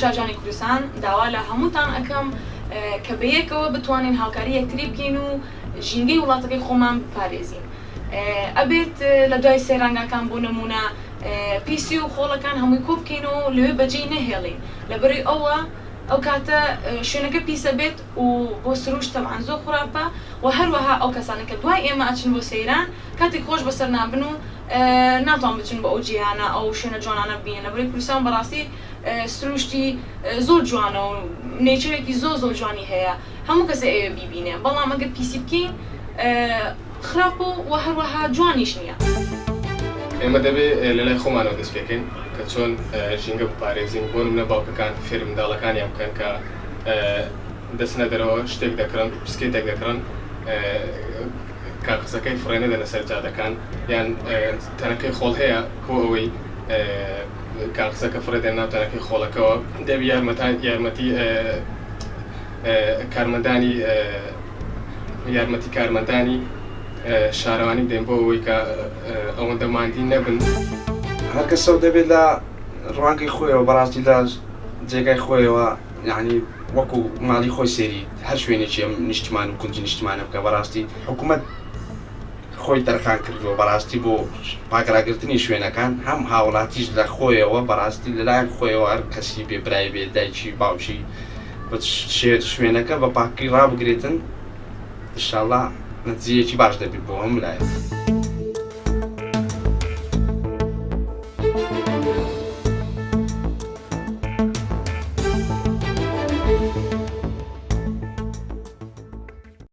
شارجانی کوردستان داوا لە هەمووتان ئەەکەم کە بەیەکەوە بتوانین هاوکاری یەکتری بکەین و ژینگەی وڵاتەکەی خۆمان بپارێزین. ئەبێت لە دوای سێرانگاکان بۆ نمونە پیسی و خۆڵەکان هەمووی کۆ بکەین و لەوێ بەجێی نەهێڵین لەبەری ئەوە ئەو کاتە شوێنەکە پیسە بێت و بۆ سروش تەبعاً زۆر خراپە و هەروەها ئەو کەسانەکە دوای ئێمە ئەچن بۆ سەیران کاتێک خۆش بەسەر نابن و ناتوان بچن بە ئەو جیهانە ئەو شوێنە جوانانە ببینن لەبەری کوردستان بەڕاستی سروشتی زۆر جوانە و نێچەرێکی زۆر جوانی هەیە هەموو کەسە ئێوە بیبینێ بەڵام ئەگەر پیسی بکەین خراپ و هەروەها جوانیش نییە. ئێمە دەبێت لەلای خۆمانەوە دەست پێکەین کە چۆن ژینگە بپارێزین بۆ نمونە باوکەکان فێر منداڵەکانیان بکەن کە دەچنە دەرەوە شتێک دەکڕن پسکێتێک دەکڕن کاغزەکەی فڕێنە دەنە سەر جادەکان یان تەنەکەی خۆڵ هەیە بۆ ئەوەی کاغزەکە فڕێدێن ناو تەنەکەی خۆڵەکەەوە دەبی یارمەتی کارمەندانی شارەوانی بدەین بۆ ئەوەی کە ئەوەندە ماندی نەبن. هەر کەسە دەبێت لە ڕوانگەی خۆیەوە بەڕاستی لە جێگای خۆیەوە یعنی وەکو ماڵی خۆی سێری هەر شوێنێکی ئەم نیشتمان و کونجی نیشتمانە بکە بەڕاستی حکوومەت خۆی دەرخان کردووە بەڕاستی بۆ پاکراگرتنی شوێنەکان هەم هاوڵاتیش لە خۆیەوە بەڕاستی لەلایەن خۆیەوە هەر کەسی بێبرای بێ دایکی باوشی شوێنەکە بە پاکی ڕابگرێتن ئینشاڵڵا نەتیجەیەکی باش دەبێت بۆ هەموو لایەن.